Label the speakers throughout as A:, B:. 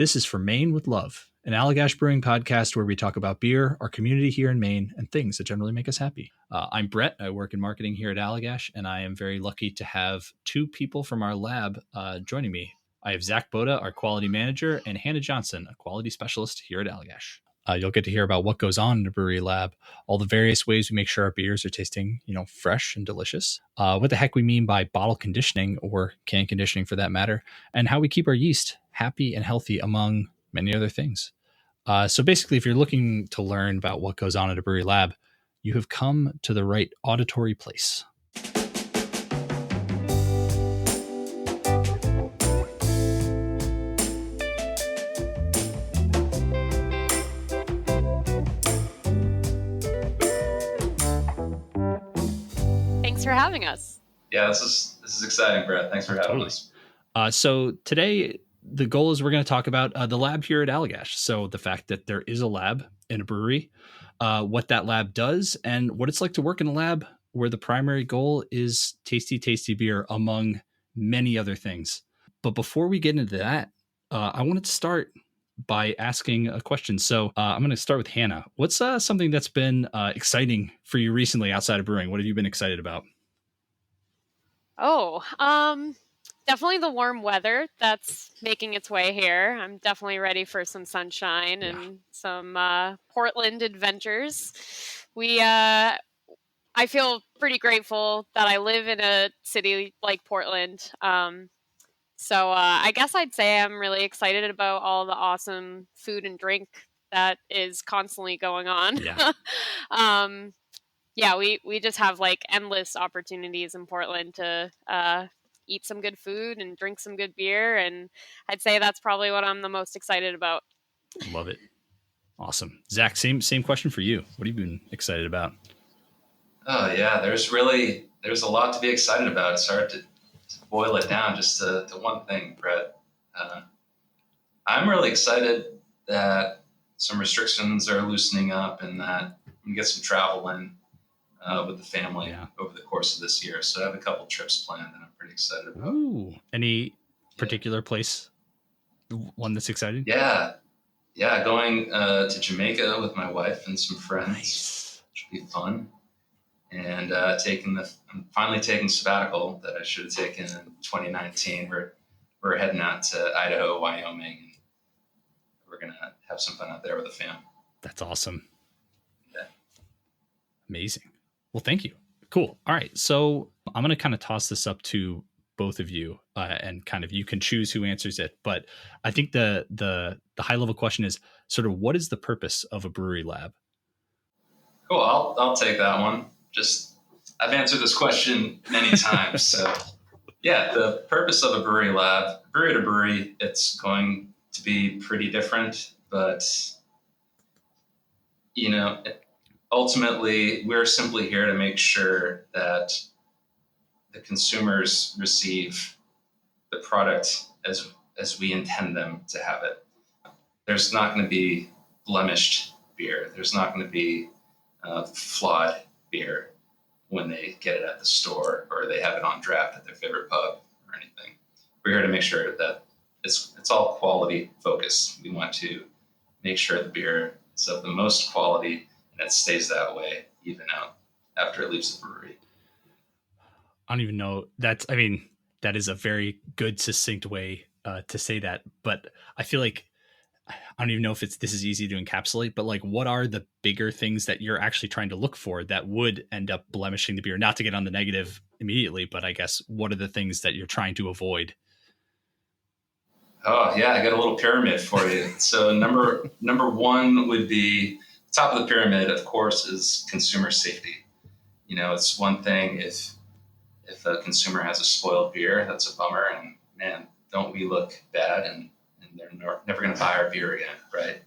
A: This is For Maine with Love, an Allagash brewing podcast where we talk about beer, our community here in Maine, and things that generally make us happy. I'm Brett. I work in marketing here at Allagash, and I am very lucky to have two people from our lab joining me. I have Zach Bodah, our quality manager, and Hannah Johnson, a quality specialist here at Allagash. You'll get to hear about what goes on in the brewery lab, all the various ways we make sure our beers are tasting, fresh and delicious, what the heck we mean by bottle conditioning or can conditioning for that matter, and how we keep our yeast happy and healthy, among many other things. So basically, if you're looking to learn about what goes on at a brewery lab, you have come to the right auditory place.
B: Thanks for having us.
C: Yeah, this is exciting, Brett. Thanks for having us.
A: So today, the goal is we're going to talk about the lab here at Allagash. So the fact that there is a lab in a brewery, what that lab does, and what it's like to work in a lab where the primary goal is tasty, tasty beer, among many other things. But before we get into that, I wanted to start by asking a question. So I'm going to start with Hannah. What's something that's been exciting for you recently outside of brewing? What have you been excited about?
B: Definitely the warm weather that's making its way here. I'm definitely ready for some sunshine and some Portland adventures. I feel pretty grateful that I live in a city like Portland. So I guess I'd say I'm really excited about all the awesome food and drink that is constantly going on.
A: Yeah.
B: We just have like endless opportunities in Portland to eat some good food and drink some good beer. And I'd say that's probably what I'm the most excited about.
A: Love it. Awesome. Zach, same question for you. What have you been excited about?
C: Oh yeah, there's a lot to be excited about. It's hard to boil it down just to one thing, Brett. I'm really excited that some restrictions are loosening up and that we get some travel in with the family over the course of this year. So I have a couple trips planned that I'm pretty excited about.
A: Ooh. Any particular place? One that's exciting?
C: Yeah. Going to Jamaica with my wife and some friends.
A: Nice.
C: Which will be fun. And I'm finally taking sabbatical that I should have taken in 2019. We're heading out to Idaho, Wyoming, and we're gonna have some fun out there with the fam.
A: That's awesome.
C: Yeah.
A: Amazing. Well, thank you. Cool. All right. So I'm gonna kind of toss this up to both of you, and kind of you can choose who answers it. But I think the high level question is sort of, what is the purpose of a brewery lab?
C: Cool. I'll take that one. I've answered this question many times. So yeah, the purpose of a brewery lab, brewery to brewery, it's going to be pretty different, but ultimately we're simply here to make sure that the consumers receive the product as we intend them to have it. There's not going to be blemished beer. There's not going to be flawed beer when they get it at the store or they have it on draft at their favorite pub or anything. We're here to make sure that it's all quality focused. We want to make sure the beer is of the most quality and it stays that way even out after it leaves the brewery.
A: I don't even know. That is a very good, succinct way to say that. But I feel like I don't even know if this is easy to encapsulate, but like, what are the bigger things that you're actually trying to look for that would end up blemishing the beer? Not to get on the negative immediately, but I guess what are the things that you're trying to avoid?
C: Oh yeah, I got a little pyramid for you. So number one would be top of the pyramid, of course, is consumer safety. It's one thing if a consumer has a spoiled beer, that's a bummer, and man, don't we look bad and they're never going to buy our beer again, right?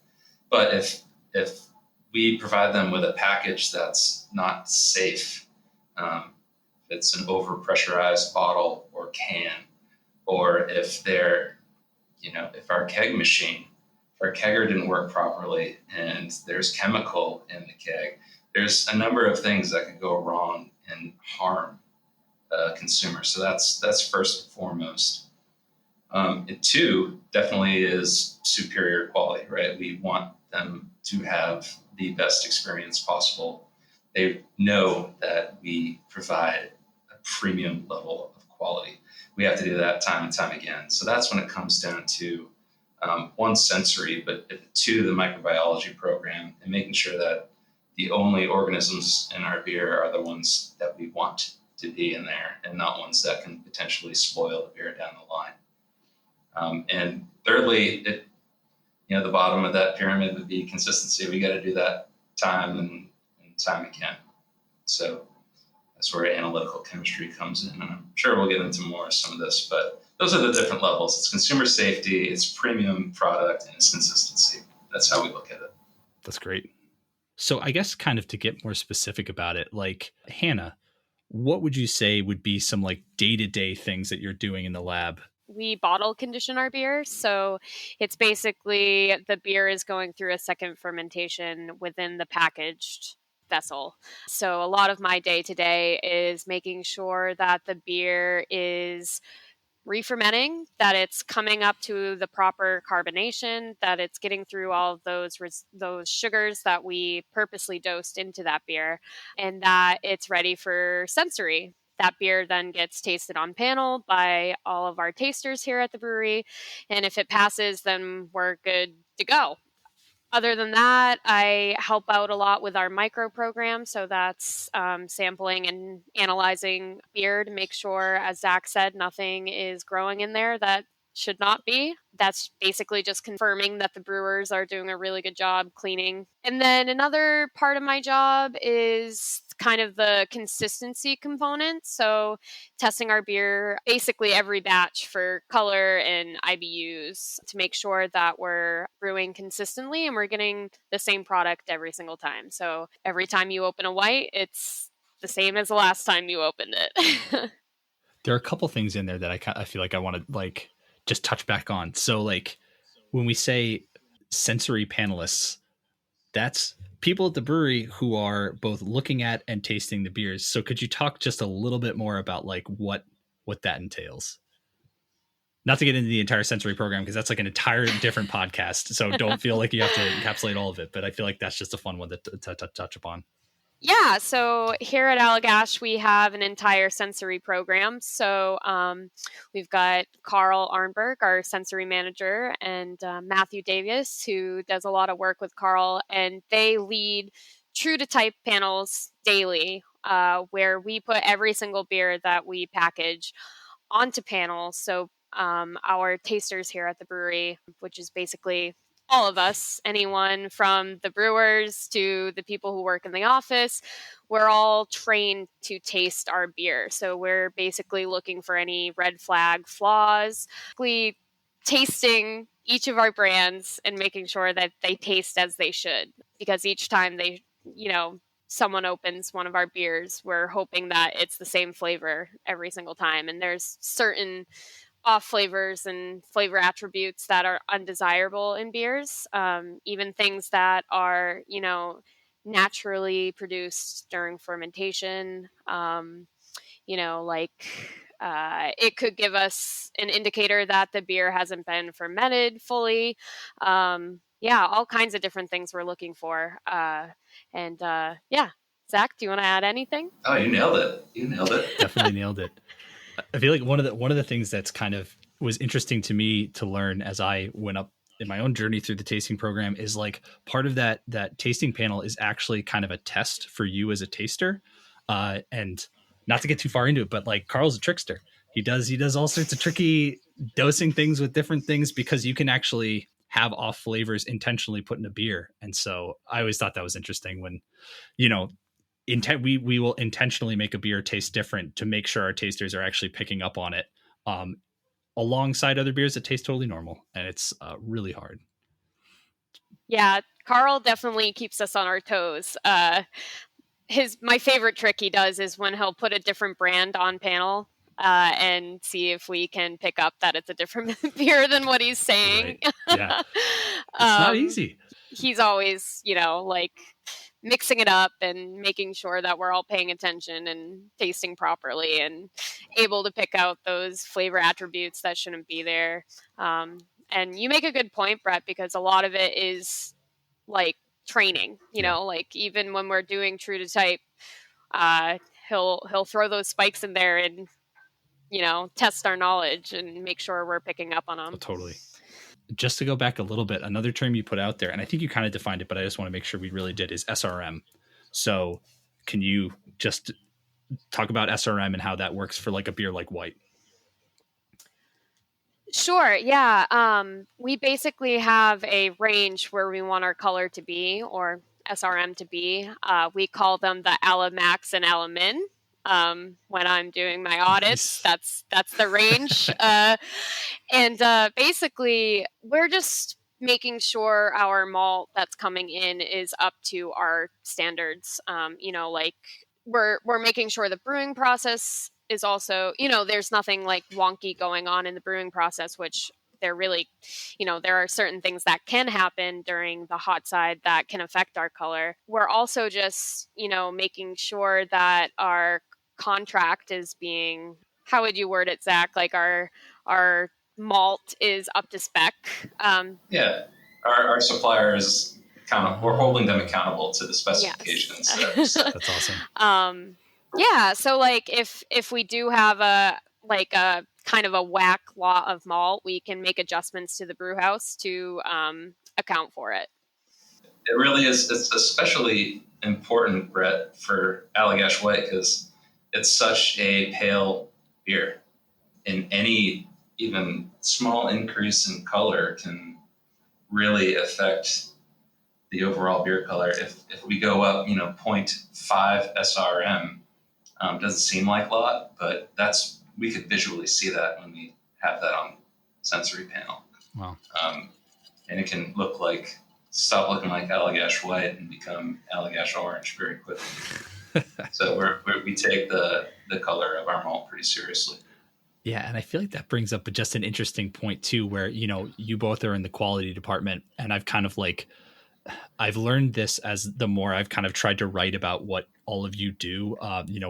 C: But if we provide them with a package that's not safe, if it's an overpressurized bottle or can, or if our keg machine, if our kegger didn't work properly and there's chemical in the keg, there's a number of things that could go wrong and harm consumers. So that's first and foremost. And two, definitely is superior quality, right? We want them to have the best experience possible. They know that we provide a premium level of quality. We have to do that time and time again. So that's when it comes down to one, sensory, but two, the microbiology program, and making sure that the only organisms in our beer are the ones that we want to be in there and not ones that can potentially spoil the beer down the line. And thirdly, the bottom of that pyramid would be consistency. We got to do that time and time again. So that's where analytical chemistry comes in. And I'm sure we'll get into more of some of this, but those are the different levels. It's consumer safety, it's premium product, and it's consistency. That's how we look at it.
A: That's great. So I guess kind of to get more specific about it, like Hannah, what would you say would be some like day-to-day things that you're doing in the lab?
B: We bottle condition our beer. So it's basically the beer is going through a second fermentation within the packaged vessel. So a lot of my day to day is making sure that the beer is re-fermenting, that it's coming up to the proper carbonation, that it's getting through all of those sugars that we purposely dosed into that beer, and that it's ready for sensory. That beer then gets tasted on panel by all of our tasters here at the brewery, and if it passes, then we're good to go. Other than that, I help out a lot with our micro program. So that's sampling and analyzing beer to make sure, as Zach said, nothing is growing in there that should not be. That's basically just confirming that the brewers are doing a really good job cleaning. And then another part of my job is kind of the consistency component. So testing our beer basically every batch for color and IBUs to make sure that we're brewing consistently and we're getting the same product every single time. So every time you open a white, it's the same as the last time you opened it.
A: There are a couple things in there that I feel like I want to like just touch back on. So like when we say sensory panelists, that's people at the brewery who are both looking at and tasting the beers. So could you talk just a little bit more about like what that entails? Not to get into the entire sensory program, because that's like an entire different podcast. So don't feel like you have to encapsulate all of it, but I feel like that's just a fun one to touch upon.
B: Yeah, so here at Allagash, we have an entire sensory program. So we've got Carl Arnberg, our sensory manager, and Matthew Davis, who does a lot of work with Carl, and they lead true to type panels daily, where we put every single beer that we package onto panels. So our tasters here at the brewery, which is basically all of us, anyone from the brewers to the people who work in the office, we're all trained to taste our beer. So we're basically looking for any red flag flaws, basically tasting each of our brands and making sure that they taste as they should. Because each time someone opens one of our beers, we're hoping that it's the same flavor every single time. And there's certain off flavors and flavor attributes that are undesirable in beers, even things that are, naturally produced during fermentation. It could give us an indicator that the beer hasn't been fermented fully. All kinds of different things we're looking for. Zach, do you want to add anything?
C: Oh, you nailed it.
A: Definitely nailed it. I feel like one of the things that's kind of was interesting to me to learn as I went up in my own journey through the tasting program is like part of that tasting panel is actually kind of a test for you as a taster. And not to get too far into it, but like Carl's a trickster. He does all sorts of tricky dosing things with different things because you can actually have off flavors intentionally put in a beer. And so I always thought that was interesting when, we will intentionally make a beer taste different to make sure our tasters are actually picking up on it alongside other beers that taste totally normal. And it's really hard.
B: Yeah, Carl definitely keeps us on our toes. My favorite trick he does is when he'll put a different brand on panel and see if we can pick up that it's a different beer than what he's saying.
A: Right. Yeah. It's not easy.
B: He's always, mixing it up and making sure that we're all paying attention and tasting properly and able to pick out those flavor attributes that shouldn't be there. And you make a good point, Brett, because a lot of it is like training, like even when we're doing true to type, he'll throw those spikes in there and, test our knowledge and make sure we're picking up on them.
A: Oh, totally. Just to go back a little bit, another term you put out there, and I think you kind of defined it, but I just want to make sure we really did, is SRM. So can you just talk about SRM and how that works for like a beer like White?
B: Sure. Yeah. We basically have a range where we want our color to be, or SRM to be. We call them the Allamax and Allamin. When I'm doing my audits, that's the range. And basically, we're just making sure our malt that's coming in is up to our standards. Like we're making sure the brewing process is also, there's nothing like wonky going on in the brewing process, which there really, there are certain things that can happen during the hot side that can affect our color. We're also just, making sure that our contract is being, how would you word it, Zach? Like our malt is up to spec.
C: Yeah, our supplier is we're holding them accountable to the specifications.
B: Yes.
C: So.
A: That's awesome.
B: Yeah, so like if we do have a kind of a whack lot of malt, we can make adjustments to the brew house to account for it.
C: It really is. It's especially important, Brett, for Allagash White because it's such a pale beer. And any even small increase in color can really affect the overall beer color. If we go up, 0.5 SRM, doesn't seem like a lot, but we could visually see that when we have that on sensory panel.
A: Wow.
C: And it can stop looking like Allagash White and become Allagash Orange very quickly. So we take the color of our malt pretty seriously.
A: Yeah, and I feel like that brings up just an interesting point too, where, you both are in the quality department, and I've learned this as the more I've kind of tried to write about what all of you do,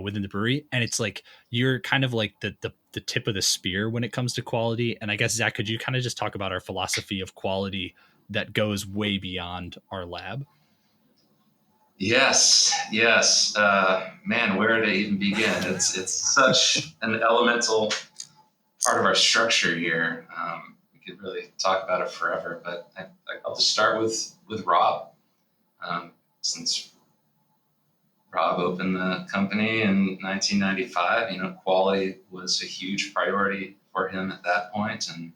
A: within the brewery. And it's like, you're kind of like the tip of the spear when it comes to quality. And I guess, Zach, could you kind of just talk about our philosophy of quality that goes way beyond our lab?
C: Yes. Man, where to even begin? It's such an elemental part of our structure here. We could really talk about it forever, but I'll just start with Rob. Since Rob opened the company in 1995, quality was a huge priority for him at that point. And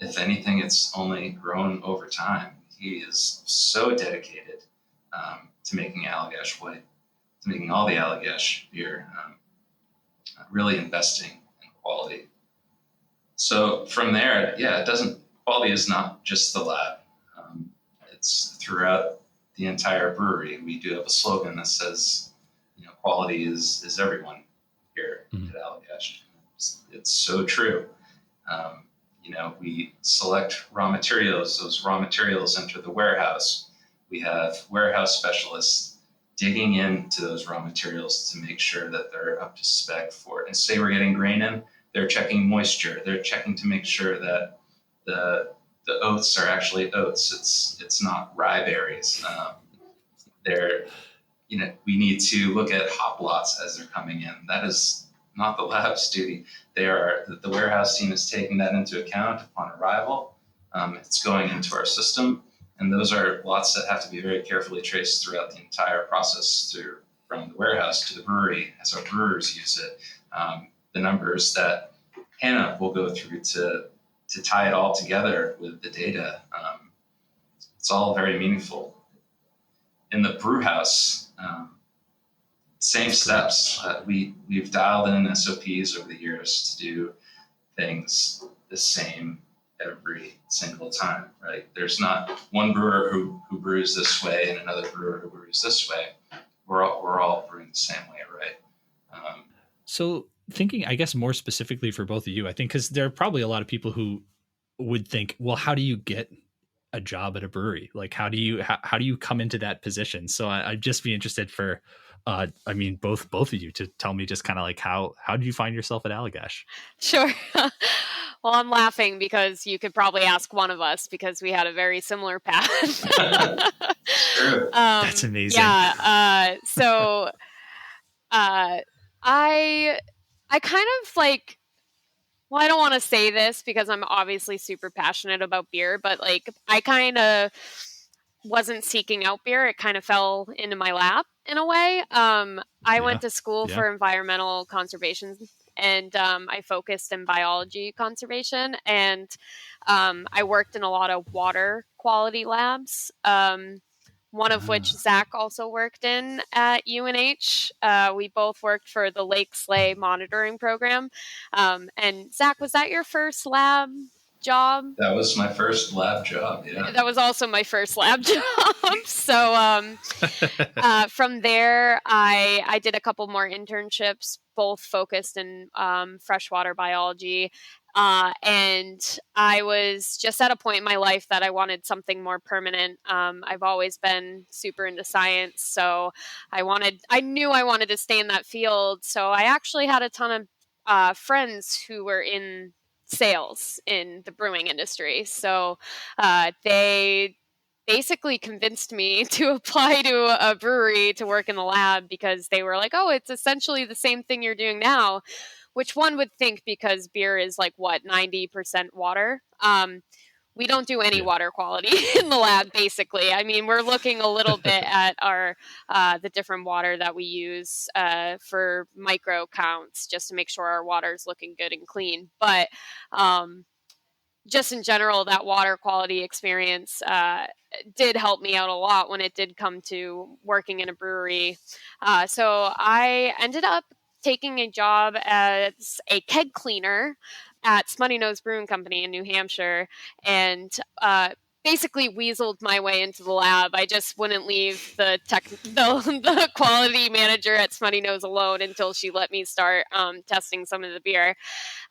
C: if anything, it's only grown over time. He is so dedicated to making Allagash White, to making all the Allagash beer, really investing in quality. So from there, quality is not just the lab. It's throughout the entire brewery. We do have a slogan that says, quality is everyone here at Allagash. It's so true. We select raw materials. Those raw materials enter the warehouse. We have warehouse specialists digging into those raw materials to make sure that they're up to spec for it. And say we're getting grain in, they're checking moisture. They're checking to make sure that the oats are actually oats. It's not rye berries. We need to look at hop lots as they're coming in. That is not the lab's duty. The warehouse team is taking that into account upon arrival. It's going into our system, and those are lots that have to be very carefully traced throughout the entire process, from the warehouse to the brewery as our brewers use it. The numbers that Hannah will go through to tie it all together with the data. It's all very meaningful. In the brew house, same steps. We've dialed in SOPs over the years to do things the same every single time, right? There's not one brewer who brews this way and another brewer who brews this way. We're all brewing the same way, right?
A: So thinking, I guess, more specifically for both of you, I think, because there are probably a lot of people who would think, well, how do you get a job at a brewery? Like, how do you come into that position? So I'd just be interested for, I mean, both of you to tell me just kind of like how did you find yourself at Allagash?
B: Sure. Well, I'm laughing because you could probably ask one of us because we had a very similar path.
C: Sure.
A: That's amazing.
B: Yeah. So I kind of like, well, I don't want to say this because I'm obviously super passionate about beer, but like I kind of wasn't seeking out beer. It kind of fell into my lap in a way. I went to school for environmental conservation, and I focused in biology conservation, and I worked in a lot of water quality labs. One of which Zach also worked in at UNH. We both worked for the Lake Slay monitoring program. And Zach, was that your first lab job?
C: That was my first lab job. Yeah.
B: That was also my first lab job. So from there, I did a couple more internships, both focused in freshwater biology. And I was just at a point in my life that I wanted something more permanent. I've always been super into science, so I knew I wanted to stay in that field. So I actually had a ton of friends who were in sales in the brewing industry. So they basically convinced me to apply to a brewery to work in the lab because they were like, oh, it's essentially the same thing you're doing now, which one would think because beer is like, what, 90% water? We don't do any water quality in the lab, basically. I mean, we're looking a little bit at the different water that we use for micro counts just to make sure our water is looking good and clean. But just in general, that water quality experience did help me out a lot when it did come to working in a brewery. So I ended up taking a job as a keg cleaner at Smutty Nose Brewing Company in New Hampshire, and basically weaseled my way into the lab. I just wouldn't leave the quality manager at Smutty Nose alone until she let me start testing some of the beer.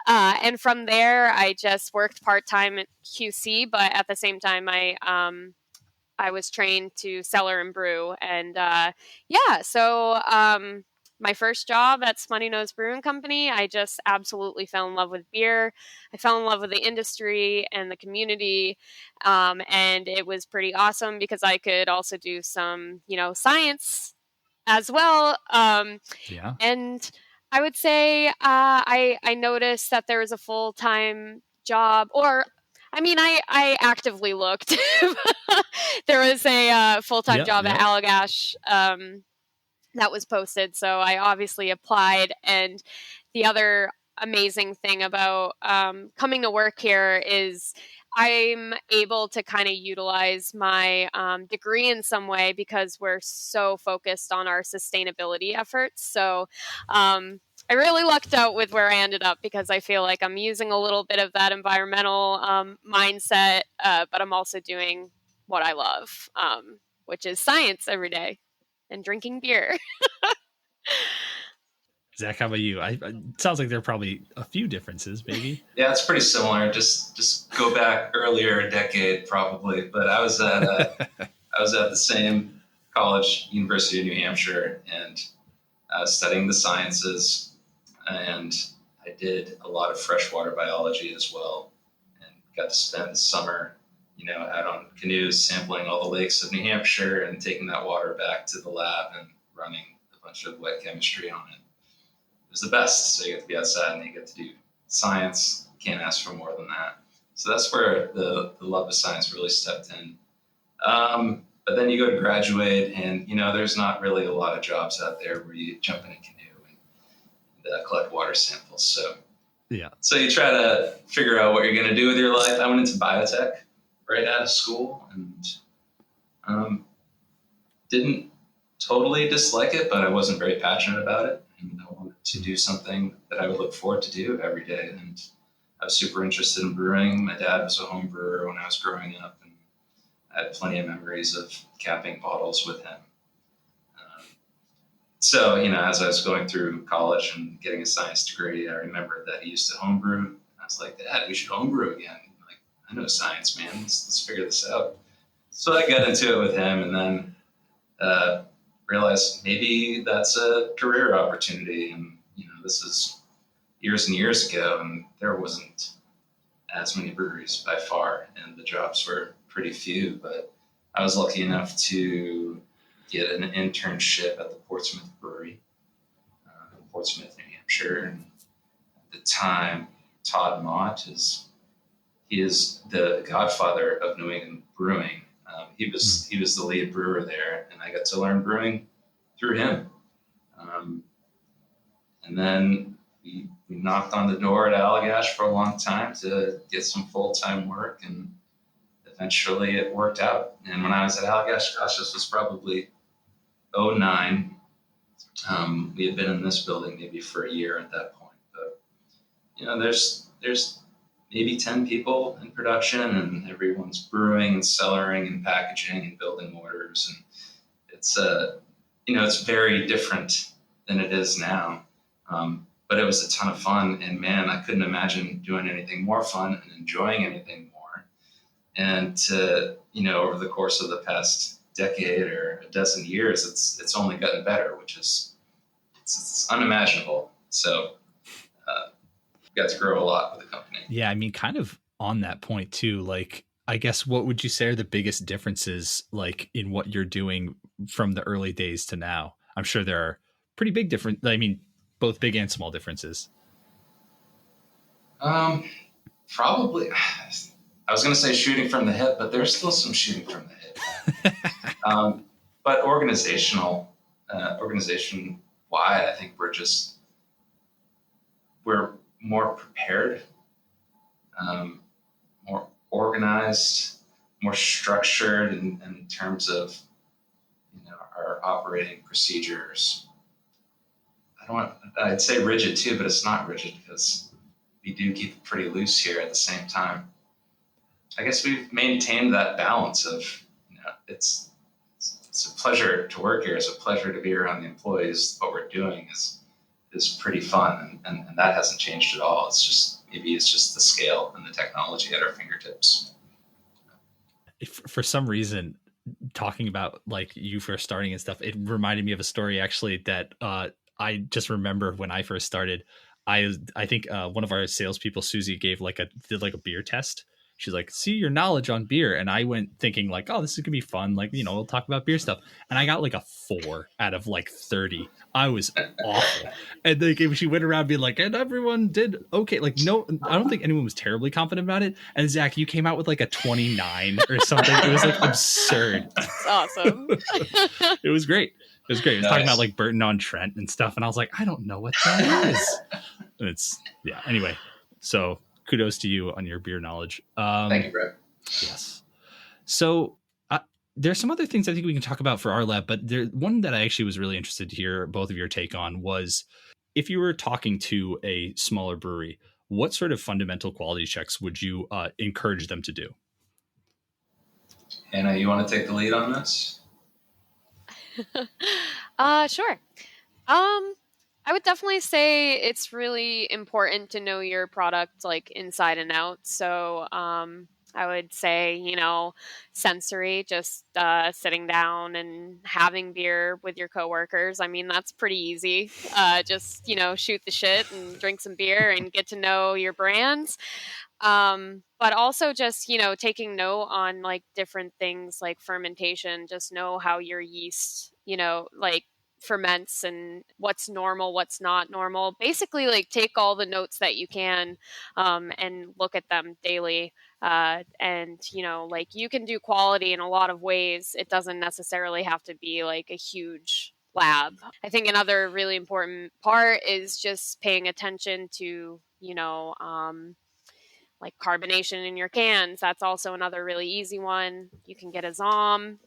B: And from there, I just worked part-time at QC, but at the same time, I was trained to cellar and brew. And so my first job at Smutty Nose Brewing Company, I just absolutely fell in love with beer. I fell in love with the industry and the community. And it was pretty awesome because I could also do some, science as well. And I would say I noticed that there was a full-time job, or I mean, I actively looked. There was a full-time job at Allagash that was posted, so I obviously applied. And the other amazing thing about coming to work here is I'm able to kind of utilize my degree in some way because we're so focused on our sustainability efforts. So I really lucked out with where I ended up because I feel like I'm using a little bit of that environmental mindset, but I'm also doing what I love, which is science every day and drinking beer.
A: Zach, how about you? It sounds like there are probably a few differences, maybe.
C: Yeah, it's pretty similar. Just go back earlier a decade, probably. But I was at the same college, University of New Hampshire, and studying the sciences. And I did a lot of freshwater biology as well, and got to spend the summer, out on canoes sampling all the lakes of New Hampshire and taking that water back to the lab and running a bunch of wet chemistry on it. It was the best. So you get to be outside and you get to do science. Can't ask for more than that. So that's where the love of science really stepped in. But then you go to graduate, and there's not really a lot of jobs out there where you jump in a canoe and collect water samples. So you try to figure out what you're going to do with your life. I went into biotech right out of school and didn't totally dislike it, but I wasn't very passionate about it. And I wanted to do something that I would look forward to do every day. And I was super interested in brewing. My dad was a home brewer when I was growing up, and I had plenty of memories of capping bottles with him. So, as I was going through college and getting a science degree, I remembered that he used to homebrew. I was like, Dad, we should homebrew again. Like, I know science, man. Let's figure this out. So I got into it with him, and then realized maybe that's a career opportunity. And this is years and years ago, and there wasn't as many breweries by far, and the jobs were pretty few. But I was lucky enough to get an internship at the Portsmouth Brewery, in Portsmouth, New Hampshire. And at the time, Todd Mott he is the godfather of New England brewing. He was the lead brewer there, and I got to learn brewing through him. And then we knocked on the door at Allagash for a long time to get some full-time work, and eventually it worked out. And when I was at Allagash, gosh, this was probably '09. We had been in this building maybe for a year at that point. But there's maybe 10 people in production, and everyone's brewing and cellaring and packaging and building orders. And it's it's very different than it is now. But it was a ton of fun, and man, I couldn't imagine doing anything more fun and enjoying anything more. And over the course of the past decade or a dozen years, it's only gotten better, which is it's unimaginable. So got to grow a lot with the company.
A: Yeah, I mean, kind of on that point too, like, I guess what would you say are the biggest differences, like, in what you're doing from the early days to now? I'm sure there are pretty big different, I mean, both big and small differences.
C: Probably, I was going to say shooting from the hip, but there's still some shooting from the hip. But organization wide, I think we're more prepared, more organized, more structured in terms of our operating procedures. I'd say rigid too, but it's not rigid because we do keep it pretty loose here at the same time. I guess we've maintained that balance of, it's a pleasure to work here. It's a pleasure to be around the employees. What we're doing is pretty fun, and that hasn't changed at all. Maybe it's just the scale and the technology at our fingertips.
A: For some reason, talking about like you first starting and stuff, it reminded me of a story actually that I just remember when I first started. I think one of our salespeople, Susie, did a beer test. She's like, see your knowledge on beer. And I went thinking like, oh, this is gonna be fun. Like, we'll talk about beer stuff. And I got like a 4 out of like 30. I was awful. And like she went around being like, and everyone did okay. Like, no, I don't think anyone was terribly confident about it. And Zach, you came out with like a 29 or something. It was like absurd.
B: That's awesome.
A: It was great. It was great. It was
C: Nice.
A: Talking about like Burton on Trent and stuff. And I was like, I don't know what that is. And anyway. So kudos to you on your beer knowledge.
C: Thank you, Brett.
A: Yes. So there's some other things I think we can talk about for our lab, but one that I actually was really interested to hear both of your take on was, if you were talking to a smaller brewery, what sort of fundamental quality checks would you encourage them to do?
C: Hannah, you want to take the lead on this?
B: Sure. I would definitely say it's really important to know your product like inside and out. So I would say, sensory, just sitting down and having beer with your coworkers. I mean, that's pretty easy. Just, shoot the shit and drink some beer and get to know your brands. But also just, taking note on like different things like fermentation, just know how your yeast, like ferments and what's normal, what's not normal. Basically, like take all the notes that you can and look at them daily. And, like you can do quality in a lot of ways. It doesn't necessarily have to be like a huge lab. I think another really important part is just paying attention to, like carbonation in your cans. That's also another really easy one. You can get a zahm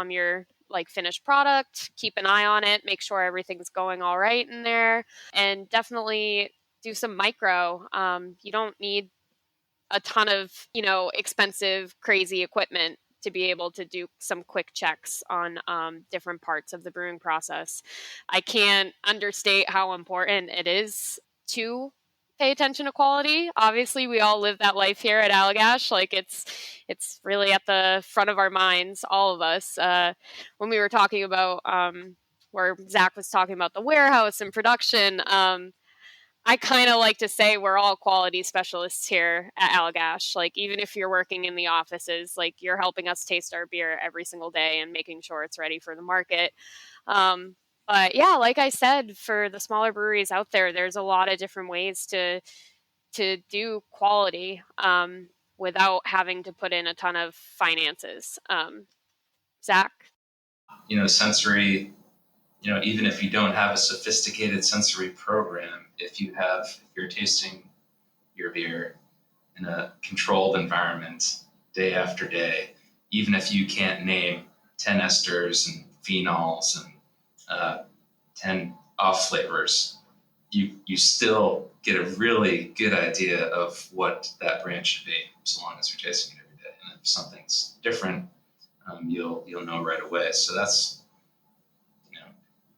B: your like finished product, keep an eye on it, make sure everything's going all right in there, and definitely do some micro. You don't need a ton of, expensive, crazy equipment to be able to do some quick checks on different parts of the brewing process. I can't understate how important it is to pay attention to quality. Obviously, we all live that life here at Allagash. Like it's really at the front of our minds, all of us. When we were talking about where Zach was talking about the warehouse and production, I kind of like to say we're all quality specialists here at Allagash. Like, even if you're working in the offices, like, you're helping us taste our beer every single day and making sure it's ready for the market. But yeah, like I said, for the smaller breweries out there, there's a lot of different ways to do quality without having to put in a ton of finances. Zach?
C: Sensory, even if you don't have a sophisticated sensory program, if you're tasting your beer in a controlled environment day after day, even if you can't name 10 esters and phenols and 10 off flavors, you still get a really good idea of what that brand should be, so long as you're tasting it every day. And if something's different, you'll know right away. So that's,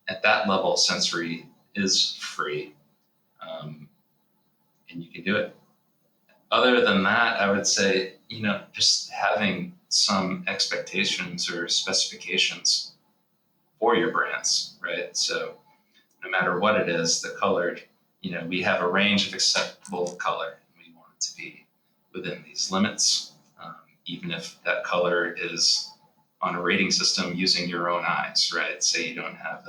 C: at that level, sensory is free, and you can do it. Other than that, I would say, just having some expectations or specifications for your brands, right? So no matter what it is, the color, we have a range of acceptable color, and we want it to be within these limits, even if that color is on a rating system using your own eyes, right? Say you don't have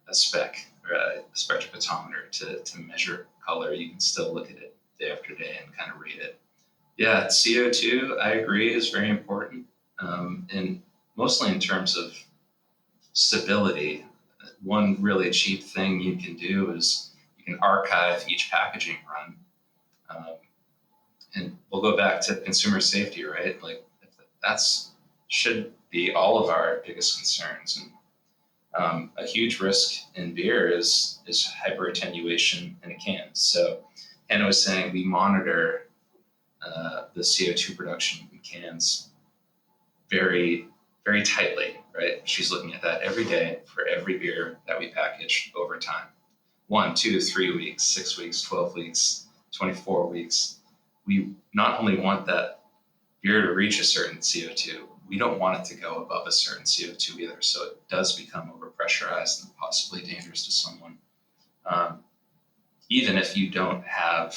C: a spec or a spectrophotometer to measure color, you can still look at it day after day and kind of rate it. Yeah, CO2, I agree, is very important, and mostly in terms of stability. One really cheap thing you can do is you can archive each packaging run. And we'll go back to consumer safety, right? Like, that's should be all of our biggest concerns. And a huge risk in beer is hyperattenuation in a can. So Hannah was saying we monitor the CO2 production in cans very, very tightly, right? She's looking at that every day for every beer that we package over time. 1, 2, 3 weeks, 6 weeks, 12 weeks, 24 weeks. We not only want that beer to reach a certain CO2, we don't want it to go above a certain CO2 either. So it does become overpressurized and possibly dangerous to someone. Even if you don't have,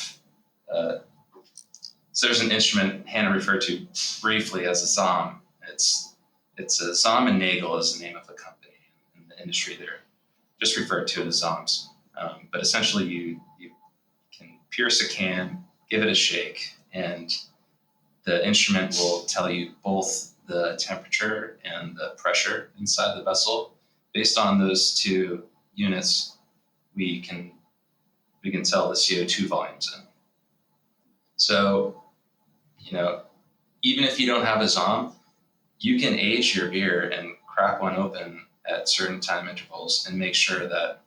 C: so there's an instrument Hannah referred to briefly as a zahm. It's a Zahm and Nagel is the name of the company in the industry. They're just referred to as zahms. But essentially you can pierce a can, give it a shake, and the instrument will tell you both the temperature and the pressure inside the vessel. Based on those two units, we can tell the CO2 volumes in. So, even if you don't have a zahm, you can age your beer and crack one open at certain time intervals and make sure that,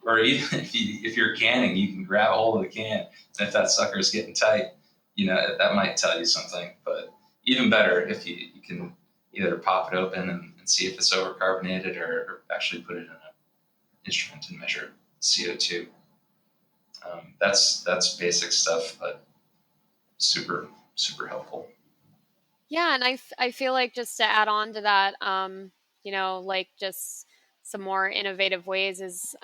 C: or even if you're canning, you can grab a hold of the can, and if that sucker is getting tight, that might tell you something. But even better if you can either pop it open and see if it's overcarbonated or actually put it in an instrument and measure CO2. That's basic stuff, but super, super helpful.
B: Yeah, and I feel like, just to add on to that, like, just some more innovative ways is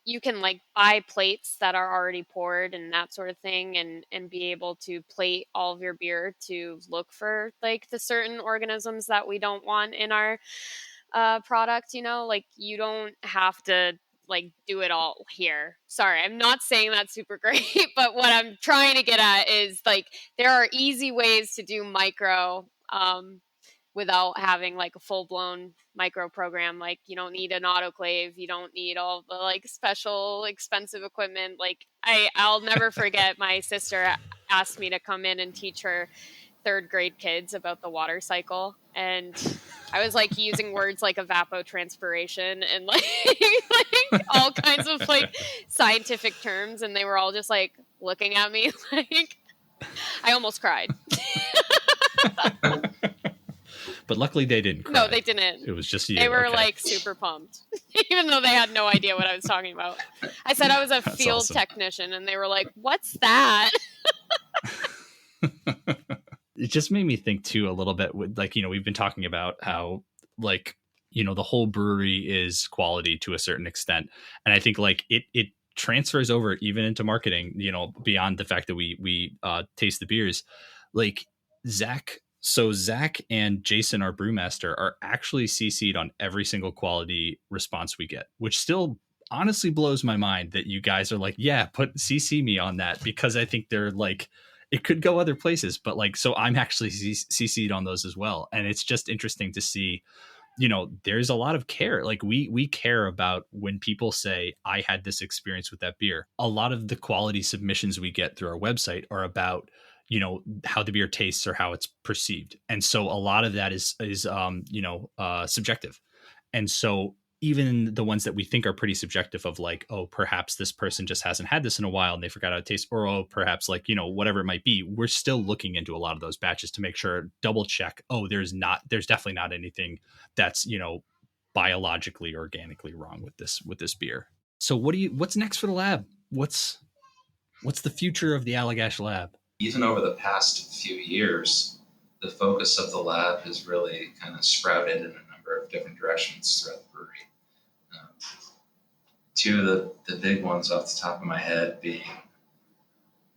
B: you can, like, buy plates that are already poured and that sort of thing, and be able to plate all of your beer to look for, like, the certain organisms that we don't want in our product. Like, you don't have to, like, do it all here. Sorry, I'm not saying that's super great, but what I'm trying to get at is, like, there are easy ways to do micro without having, like, a full-blown micro program. Like, you don't need an autoclave, you don't need all the, like, special expensive equipment. Like, I'll never forget, my sister asked me to come in and teach her third grade kids about the water cycle, and I was, like, using words like evapotranspiration and like all kinds of, like, scientific terms, and they were all just, like, looking at me like I almost cried.
A: But luckily they didn't cry.
B: No, they didn't.
A: It was just you.
B: They were
A: okay.
B: like super pumped. even though they had no idea what I was talking about. I said I was a field
A: awesome.
B: technician, and they were like, "What's that?"
A: It just made me think too a little bit with, like, we've been talking about how, like, the whole brewery is quality to a certain extent. And I think like it transfers over even into marketing, beyond the fact that we taste the beers. Like Zach and Jason, our brewmaster, are actually CC'd on every single quality response we get, which still honestly blows my mind that you guys are like, yeah, put CC me on that, because I think they're like, it could go other places, but like, so I'm actually CC'd on those as well. And it's just interesting to see, there's a lot of care. Like we care about when people say, I had this experience with that beer. A lot of the quality submissions we get through our website are about, how the beer tastes or how it's perceived. And so a lot of that is subjective. And so even the ones that we think are pretty subjective of like, oh, perhaps this person just hasn't had this in a while and they forgot how to taste, or oh, perhaps like, whatever it might be, we're still looking into a lot of those batches to make sure, double check, oh, there's definitely not anything that's, biologically, organically wrong with this beer. So what's next for the lab? What's the future of the Allagash lab?
C: Even over the past few years, the focus of the lab has really kind of sprouted in a number of different directions throughout the brewery. Two of the big ones off the top of my head being,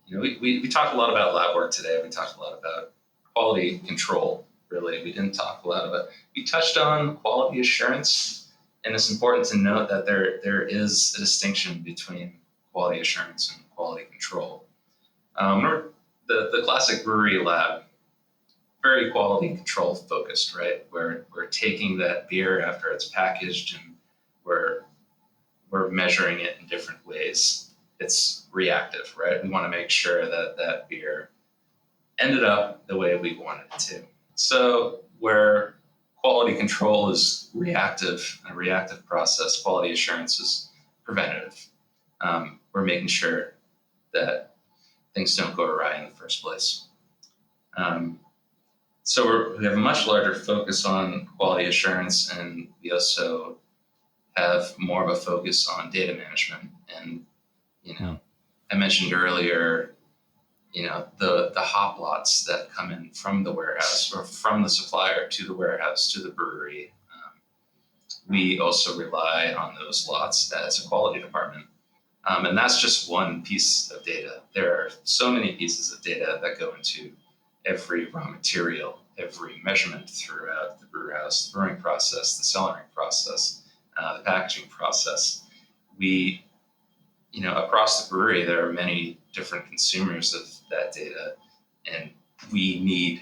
C: we talked a lot about lab work today. We talked a lot about quality control, really. We didn't talk a lot about, we touched on quality assurance, and it's important to note that there is a distinction between quality assurance and quality control. The classic brewery lab, very quality control focused, right? We're taking that beer after it's packaged and we're measuring it in different ways. It's reactive, right? We want to make sure that beer ended up the way we wanted it to. So where quality control is reactive, a reactive process, quality assurance is preventative. We're making sure that things don't go awry in the first place. So we have a much larger focus on quality assurance, and we also have more of a focus on data management. And, I mentioned earlier, the hop lots that come in from the warehouse or from the supplier to the warehouse to the brewery. We also rely on those lots as a quality department. And that's just one piece of data. There are so many pieces of data that go into every raw material, every measurement throughout the brew house, the brewing process, the cellaring process, the packaging process. We, across the brewery, there are many different consumers of that data, and we need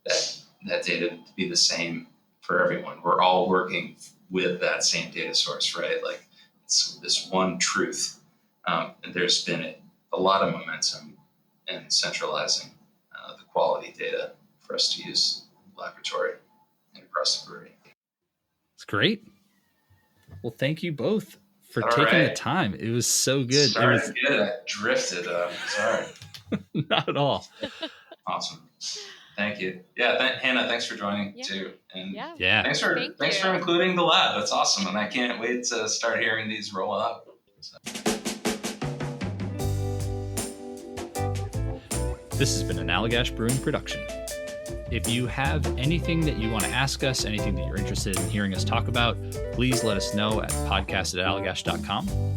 C: that data to be the same for everyone. We're all working with that same data source, right? Like it's this one truth. And there's been a lot of momentum in centralizing the quality data for us to use in the laboratory and across the brewery.
A: It's great. Well, thank you both for taking the time. It was so good.
C: Sorry, I drifted. Sorry.
A: Not at all.
C: Awesome. Thank you. Yeah, Hannah, thanks for joining too. And thanks for including the lab. That's awesome. And I can't wait to start hearing these roll out. So.
A: This has been an Allagash Brewing production. If you have anything that you want to ask us, anything that you're interested in hearing us talk about, please let us know at podcast@allagash.com.